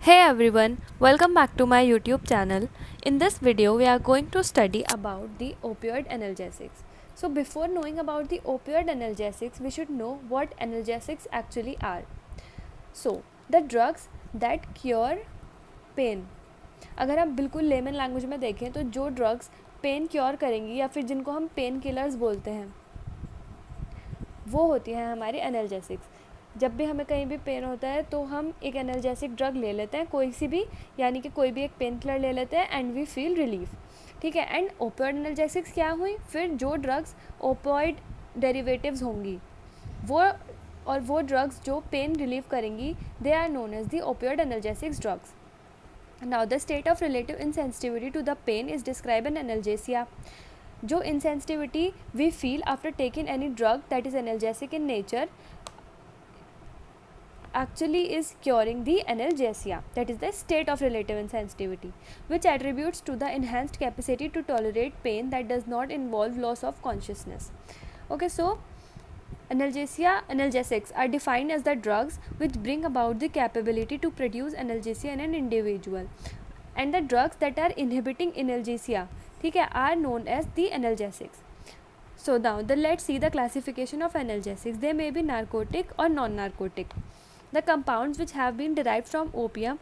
Hey everyone, welcome back to my YouTube channel. In this video, we are going to study about the opioid analgesics. So before knowing about the opioid analgesics, we should know what analgesics actually are. So, the drugs that cure pain. अगर आप बिल्कुल layman language में देखें तो जो drugs pen cure करेंगी या फिर जिनको हम पेन किलर्स बोलते हैं वो होती हैं हमारी एनाल्जेसिक्स. जब भी हमें कहीं भी पेन होता है तो हम एक एनाल्जेसिक ड्रग ले लेते हैं, कोई सी भी, यानी कि कोई भी एक पेन किलर ले लेते हैं एंड वी फील रिलीफ. ठीक है. एंड ओपियोइड एनाल्जेसिक्स क्या हुई? फिर जो ड्रग्स ओपियोइड डेरिवेटिव्स होंगी वो ड्रग्स जो पेन रिलीव करेंगी, they are known as the opioid analgesics drugs. Now the state of relative insensitivity to the pain is described in analgesia. जो insensitivity we feel after taking any drug that is analgesic in nature actually is curing the analgesia. That is the state of relative insensitivity, which attributes to the enhanced capacity to tolerate pain that does not involve loss of consciousness. Okay, so analgesics are defined as the drugs which bring about the capability to produce analgesia in an individual, and the drugs that are inhibiting analgesia, ठीक है, are known as the analgesics. So now let's see the classification of analgesics. They may be narcotic or non-narcotic. The compounds which have been derived from opium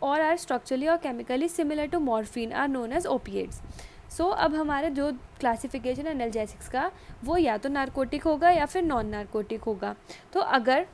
or are structurally or chemically similar to morphine are known as opiates. सो अब हमारा जो classification है analgesics का, वो या तो narcotic होगा या फिर नॉन नारकोटिक होगा. तो अगर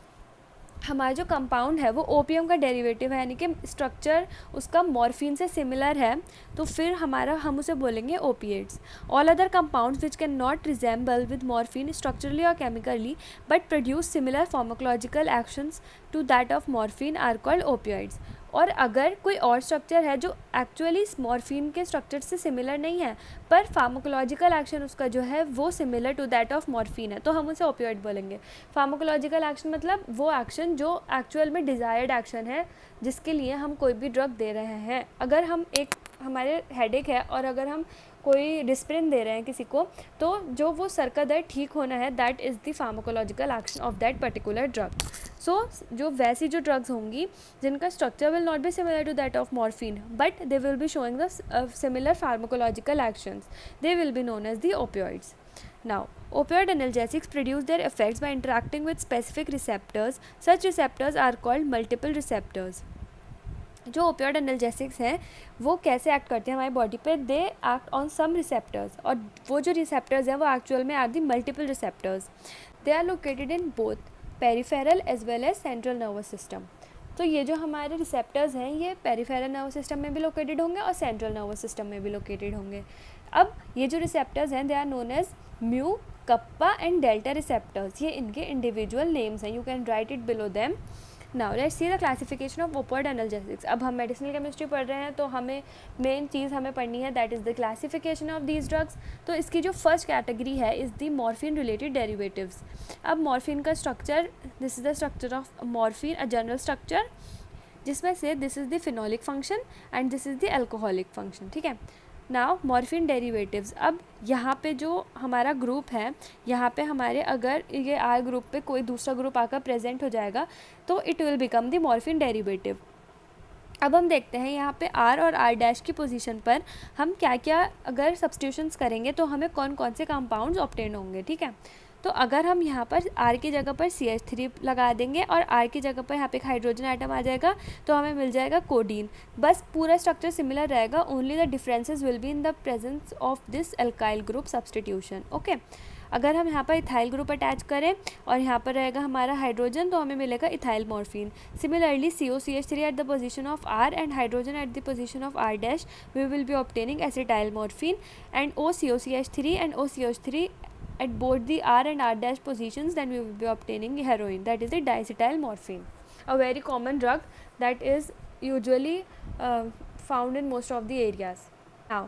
हमारा जो कंपाउंड है वो ओपियम का डेरिवेटिव है, यानी कि स्ट्रक्चर उसका मॉर्फिन से सिमिलर है, तो फिर हम उसे बोलेंगे opiates. All other compounds which can not resemble with morphine structurally और chemically but produce similar pharmacological actions to that of morphine are called opioids. और अगर कोई और स्ट्रक्चर है जो एक्चुअली मॉर्फिन के स्ट्रक्चर से सिमिलर नहीं है पर फार्माकोलॉजिकल एक्शन उसका जो है वो similar to that of morphine है, तो हम उसे ओपियोइड बोलेंगे. फार्माकोलॉजिकल एक्शन मतलब वो एक्शन जो एक्चुअल में डिज़ायर्ड एक्शन है जिसके लिए हम कोई भी ड्रग दे रहे हैं. अगर हम हमारे हेडेक है और अगर हम कोई डिस्प्रिन दे रहे हैं किसी को, तो जो वो सर का दर्द ठीक होना है, that is the pharmacological action of that particular drug. So जो वैसी जो ड्रग्स होंगी जिनका structure will not be similar to that of morphine but they will be showing the similar pharmacological actions, they will be known as the opioids. Now, opioid analgesics produce their effects by interacting with specific receptors. Such receptors are called multiple receptors. जो opioid analgesics हैं वो कैसे act करते हैं हमारी body पे? They act on some receptors, और वो जो रिसेप्टर्स हैं वो एक्चुअल में are the multiple receptors. They are located in both peripheral as well as central nervous system. तो ये जो हमारे रिसेप्टर्स हैं ये पेरिफेरल नर्वस सिस्टम में भी लोकेटेड होंगे और सेंट्रल नर्वस सिस्टम में भी लोकेटेड होंगे. अब ये जो रिसेप्टर्स हैं they are known as mu, kappa and delta receptors. ये इनके इंडिविजुअल नेम्स हैं, you can write it below them. Now let's see the classification of opioid analgesics. अब हम मेडिसिनल केमिस्ट्री पढ़ रहे हैं तो हमें मेन चीज़ हमें पढ़नी है, that is the classification of these drugs. तो इसकी जो फर्स्ट कैटेगरी है is the morphine related derivatives. अब मॉर्फिन का structure, this is the structure of morphine, a general structure, जिसमें से this is the phenolic function and this is the alcoholic function. ठीक है. Now morphine derivatives. अब यहाँ पे जो हमारा ग्रुप है, यहाँ पे हमारे अगर ये आर ग्रुप पे कोई दूसरा ग्रुप आकर प्रेजेंट हो जाएगा तो it will become the morphine derivative. अब हम देखते हैं यहाँ पे आर और आर डैश की पोजीशन पर हम क्या क्या अगर सब्स्टिट्यूशंस करेंगे तो हमें कौन कौन से कंपाउंड्स ऑब्टेन होंगे. ठीक है. तो अगर हम यहाँ पर R की जगह पर CH3 लगा देंगे और R की जगह पर यहाँ पे एक हाइड्रोजन आइटम आ जाएगा तो हमें मिल जाएगा कोडीन. बस पूरा स्ट्रक्चर सिमिलर रहेगा, only the differences will be in the presence of this alkyl group substitution. Okay. अगर हम यहाँ पर इथाइल ग्रुप अटैच करें और यहाँ पर रहेगा हमारा हाइड्रोजन तो हमें मिलेगा ethyl morphine. Similarly COCH3 at the position of R and hydrogen at the position of R dash, we will be obtaining acetyl morphine. And OCOCH3 and OCH3 at both the R and R dash positions, then we will be obtaining heroin, that is the diacetyl morphine, a very common drug that is usually found in most of the areas. Now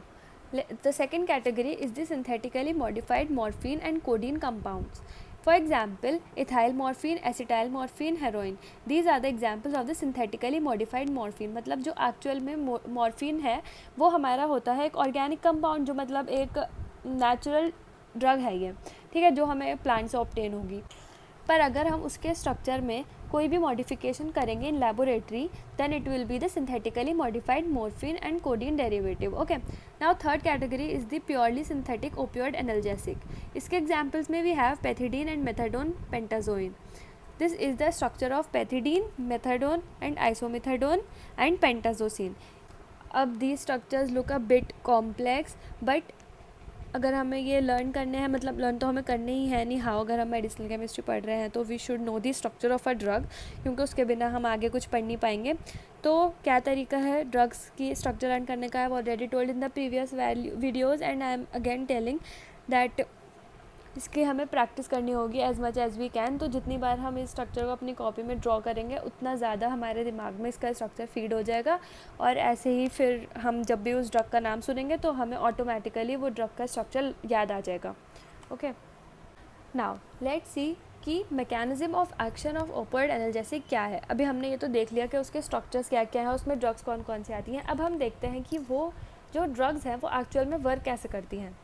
the second category is the synthetically modified morphine and codeine compounds. For example, ethyl morphine, acetyl morphine, heroin. These are the examples of the synthetically modified morphine. मतलब जो actual में morphine है वो हमारा होता है एक organic compound, जो मतलब एक natural ड्रग है ये. ठीक है. जो हमें प्लांट से ऑब्टेन होगी. पर अगर हम उसके स्ट्रक्चर में कोई भी मॉडिफिकेशन करेंगे in laboratory, then it will be the synthetically modified morphine and codeine derivative. Okay, now third category is the purely synthetic opioid analgesic. इसके एग्जाम्पल्स में we have pethidine and methadone pentazocine. This is the structure of pethidine, methadone and isomethadone and pentazocine. अब these structures look a bit complex, but अगर हमें ये learn करने हैं, मतलब learn तो हमें करने ही है नहीं हाउ, अगर हम मेडिसिनल केमिस्ट्री पढ़ रहे हैं तो we should know the structure of a drug, क्योंकि उसके बिना हम आगे कुछ पढ़ नहीं पाएंगे. तो क्या तरीका है ड्रग्स की स्ट्रक्चर लर्न करने का? I have already told in the previous videos and I am again telling that इसकी हमें प्रैक्टिस करनी होगी as much as we can. तो जितनी बार हम इस स्ट्रक्चर को अपनी कॉपी में ड्रॉ करेंगे उतना ज़्यादा हमारे दिमाग में इसका स्ट्रक्चर फीड हो जाएगा, और ऐसे ही फिर हम जब भी उस ड्रग का नाम सुनेंगे तो हमें ऑटोमेटिकली वो ड्रग का स्ट्रक्चर याद आ जाएगा. ओके, नाउ लेट्स सी कि mechanism of action of opioid analgesic क्या है. अभी हमने ये तो देख लिया कि उसके स्ट्रक्चर्स क्या क्या हैं, उसमें ड्रग्स कौन कौन सी आती हैं. अब हम देखते हैं कि वो जो ड्रग्स हैं वो एक्चुअल में वर्क कैसे करती हैं.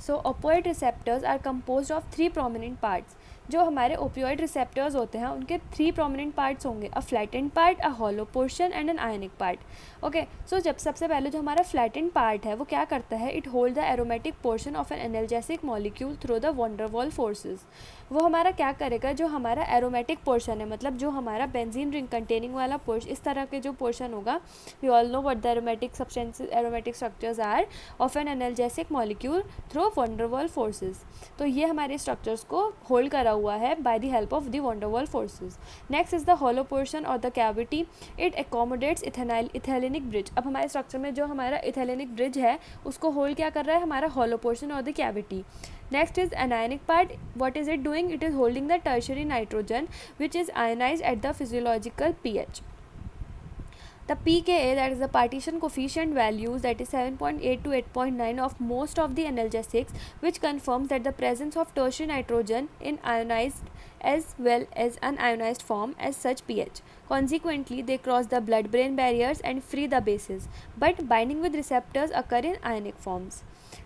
So opioid receptors are composed of 3 prominent parts. जो हमारे ओपियोइड रिसेप्टर्स होते हैं उनके 3 प्रोमिनेंट पार्ट्स होंगे, a flattened part, a hollow portion and an anionic part. Okay, so जब सबसे पहले जो हमारा फ्लैटेंड पार्ट है वो क्या करता है, it hold the aromatic portion of an analgesic molecule through the van der Waals forces. वो हमारा क्या करेगा, जो हमारा एरोमेटिक पोर्शन है, मतलब जो हमारा बेंजीन रिंग कंटेनिंग वाला पोर्शन, इस तरह के जो पोर्शन होगा, we all know what the aromatic substances, aromatic structures are of an analgesic molecule through van der Waals forces. तो ये हमारे स्ट्रक्चर्स को होल्ड करा हुआ है by the help of the van der Waals forces. Next is the hollow portion or the cavity. It accommodates ethylenic bridge. अब हमारे structure में जो हमारा ethylenic bridge है उसको होल्ड क्या कर रहा है, हमारा hollow portion or the cavity. Next is anionic part. What is it doing? It is holding the tertiary nitrogen which is ionized at the physiological pH. The pKa, that is the partition coefficient values, that is 7.8 to 8.9 of most of the analgesics, which confirms that the presence of tertiary nitrogen in ionized as well as unionized form as such pH. Consequently, they cross the blood-brain barriers and free the bases, but binding with receptors occur in ionic forms.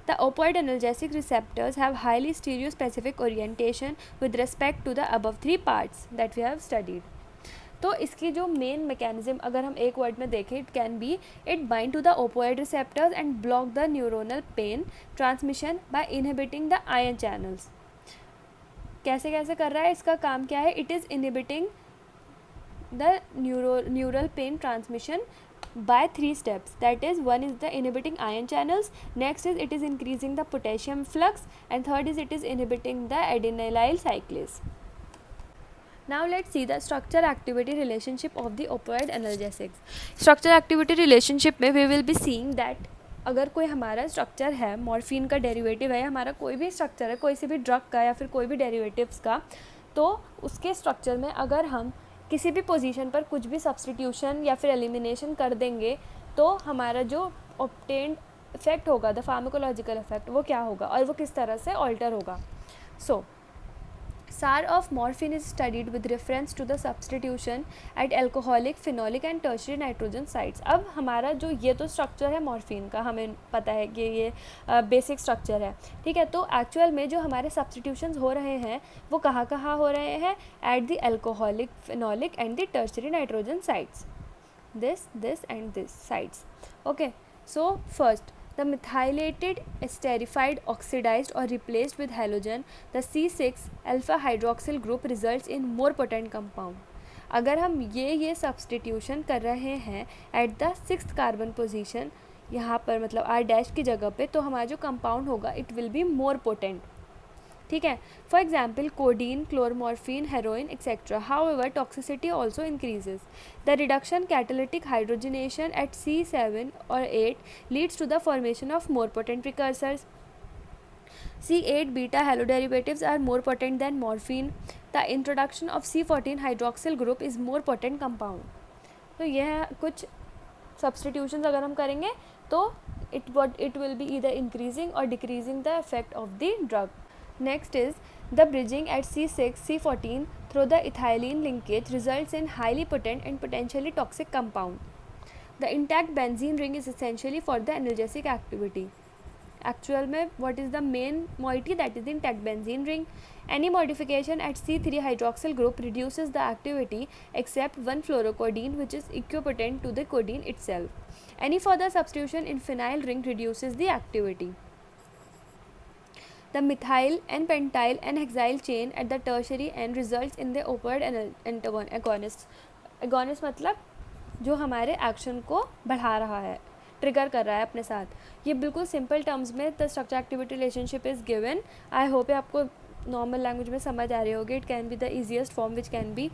The opioid analgesic receptors have highly stereospecific orientation with respect to the above 3 parts that we have studied. तो इसकी जो main mechanism अगर हम एक word में देखें, it can be, it bind to the opioid receptors and block the neuronal pain transmission by inhibiting the ion channels. कैसे कैसे कर रहा है, इसका काम क्या है, it is inhibiting the neural pain transmission by 3 steps. That is, one is the inhibiting ion channels, next is it is increasing the potassium flux, and third is it is inhibiting the adenylyl cyclase. Now let's see the structure activity relationship of the opioid analgesics. Structure activity relationship में we will be seeing that अगर कोई हमारा structure है, morphine का derivative है, हमारा कोई भी स्ट्रक्चर है, कोई से भी ड्रग का या फिर कोई भी डेरिवेटिव्स का, तो उसके स्ट्रक्चर में अगर हम किसी भी पोजीशन पर कुछ भी सब्स्टिट्यूशन या फिर एलिमिनेशन कर देंगे तो हमारा जो ऑब्टेन्ड इफेक्ट होगा, द फार्माकोलॉजिकल इफेक्ट, वो क्या होगा और वो किस तरह से ऑल्टर होगा. सो SAR of morphine is studied with reference to the substitution at alcoholic, phenolic and tertiary nitrogen sites. अब हमारा जो ये तो स्ट्रक्चर है मॉर्फिन का, हमें पता है कि ये बेसिक स्ट्रक्चर है, ठीक है. तो एक्चुअल में जो हमारे सब्स्टिट्यूशंस हो रहे हैं वो कहाँ कहाँ हो रहे हैं, at the alcoholic, phenolic and the tertiary nitrogen sites, this and this sites. Okay, so first the methylated esterified oxidized or replaced with halogen, the C6 alpha hydroxyl group results in more potent compound. अगर हम ये substitution कर रहे हैं at the 6th carbon position, यहाँ पर मतलब R dash की जगह पे, तो हमारा जो कंपाउंड होगा it will be more potent, ठीक है. For example codeine, chlormorphine, heroin etcetera. However toxicity also increases. The reduction catalytic hydrogenation at C7 और 8 leads to the formation of more potent precursors. C8 beta haloderivatives are more potent than morphine. The introduction of C14 hydroxyl group is more potent compound. तो यह कुछ substitutions अगर हम करेंगे तो it will be either increasing or decreasing the effect of the drug. Next is the bridging at C6, C14 through the ethylene linkage results in highly potent and potentially toxic compound. The intact benzene ring is essentially for the analgesic activity. Actual में what is the main moiety, that is the intact benzene ring. Any modification at C3 hydroxyl group reduces the activity except 1-fluorocodeine, which is equipotent to the codeine itself. Any further substitution in phenyl ring reduces the activity. The methyl and pentyl and hexyl chain at the tertiary end results in the opioid agonists. Agonist मतलब जो हमारे action को बढ़ा रहा है, trigger कर रहा है अपने साथ. ये बिल्कुल सिंपल टर्म्स में the structure activity relationship is given. I hope ये आपको नॉर्मल लैंग्वेज में समझ आ रही होगी. It can be the easiest form which can be.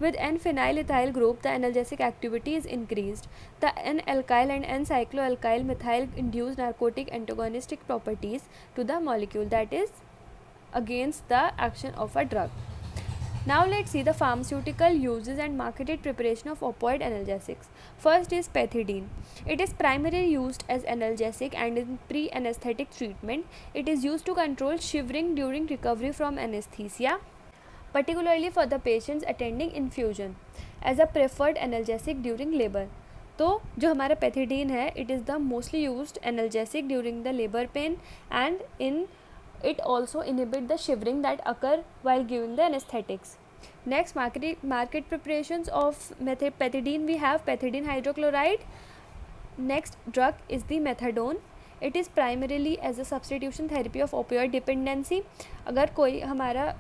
With N-phenyl ethyl group, the analgesic activity is increased. The N-alkyl and N-cycloalkyl methyl induce narcotic antagonistic properties to the molecule, that is against the action of a drug. Now let's see the pharmaceutical uses and marketed preparation of opioid analgesics. First is pethidine. It is primarily used as analgesic and in pre-anesthetic treatment. It is used to control shivering during recovery from anesthesia, particularly for the patients attending infusion, as a preferred analgesic during labor. तो जो हमारा pethidine है, it is the mostly used analgesic during the labor pain, and in it also inhibit the shivering that occur while giving the anesthetics. Next, market preparations of pethidine, we have pethidine hydrochloride. Next drug is the methadone. It is primarily as a substitution therapy of opioid dependency. अगर कोई हमारा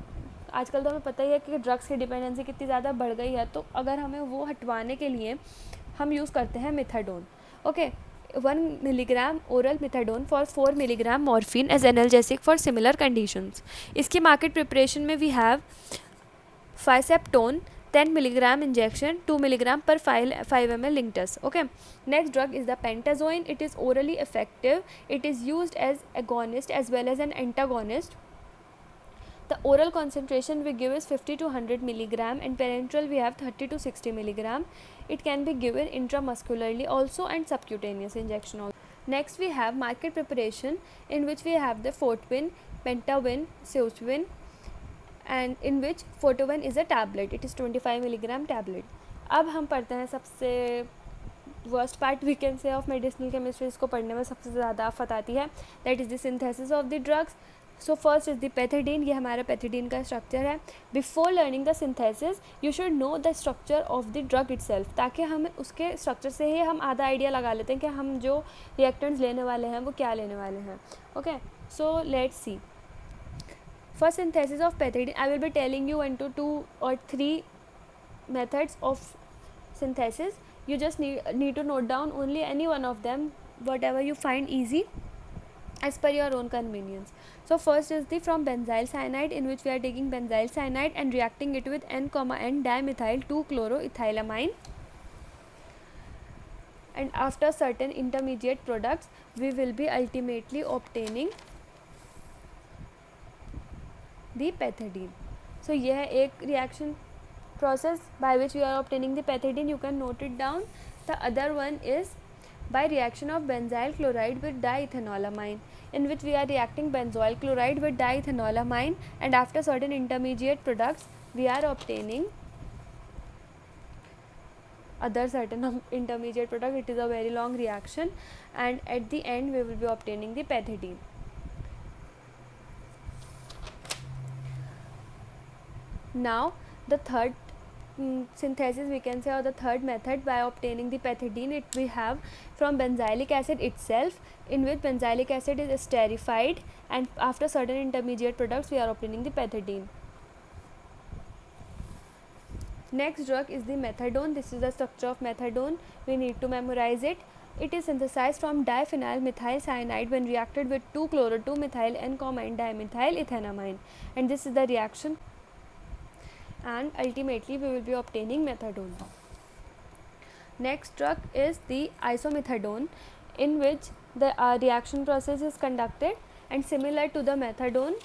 आजकल तो हमें पता ही है कि drugs की डिपेंडेंसी कितनी ज़्यादा बढ़ गई है, तो अगर हमें वो हटवाने के लिए हम यूज़ करते हैं methadone. Okay, 1 milligram oral methadone for 4 milligram morphine as analgesic for similar conditions. इसकी मार्केट प्रिपरेशन में we have फाइसेप्टोन 10 milligram injection, 2 milligram per 5 ml Linctus. Okay, next drug is the pentazoin. It is orally effective. It is used as agonist as well as an antagonist. The oral concentration we give is 50 to 100 milligram, and parenteral we have 30 to 60 milligram. It can be given intramuscularly also and subcutaneous injection also. Next we have market preparation, in which we have the Fortwin, Pentawin, Seuswin, and in which Fortowin is a tablet. It is 25 milligram tablet. अब हम पढ़ते हैं सबसे worst part we can say of medicinal chemistry. इसको पढ़ने में सबसे ज़्यादा आफत आती है, that is the synthesis of the drugs. So first is the pethidine. ये हमारा पैथिडीन का स्ट्रक्चर है. Before learning the synthesis you should know the structure of the drug itself, ताकि हम उसके स्ट्रक्चर से ही हम आधा आइडिया लगा लेते हैं कि हम जो रिएक्टेंट्स लेने वाले हैं वो क्या लेने वाले हैं. Okay, so let's see. First synthesis of pethidine, I will be telling you 1 to 2 or 3 methods of synthesis. You just need to note down only any one of them, whatever you find easy as per your own convenience. So first is the from benzyl cyanide, in which we are taking benzyl cyanide and reacting it with N, dimethyl 2-chloroethylamine, and after certain intermediate products we will be ultimately obtaining the pethidine. So यह है एक reaction process by which we are obtaining the pethidine. You can note it down. The other one is by reaction of benzyl chloride with diethanolamine, in which we are reacting benzoyl chloride with diethanolamine, and after certain intermediate products we are obtaining other certain intermediate product. It is a very long reaction, and at the end we will be obtaining the pethidine. Now the third synthesis we can say, or the third method by obtaining the pethidine, it we have from benzylic acid itself, in which benzylic acid is esterified, and after certain intermediate products we are obtaining the pethidine. Next drug is the methadone. This is the structure of methadone. We need to memorize it. It is synthesized from diphenyl methyl cyanide when reacted with 2-chloro-2-methyl N, and dimethyl ethanamine, and this is the reaction, and ultimately we will be obtaining methadone. Next drug is the isomethadone, in which the reaction process is conducted, and similar to the methadone,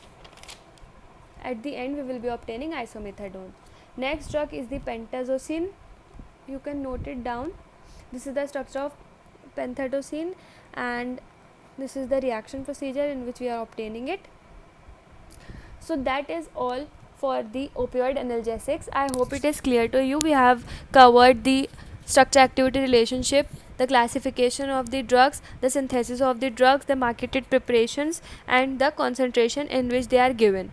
at the end we will be obtaining isomethadone. Next drug is the pentazocine. You can note it down. This is the structure of pentazocine, and this is the reaction procedure in which we are obtaining it. So that is all for the opioid analgesics. I hope it is clear to you. We have covered the structure activity relationship the classification of the drugs, the synthesis of the drugs, the marketed preparations, and the concentration in which they are given.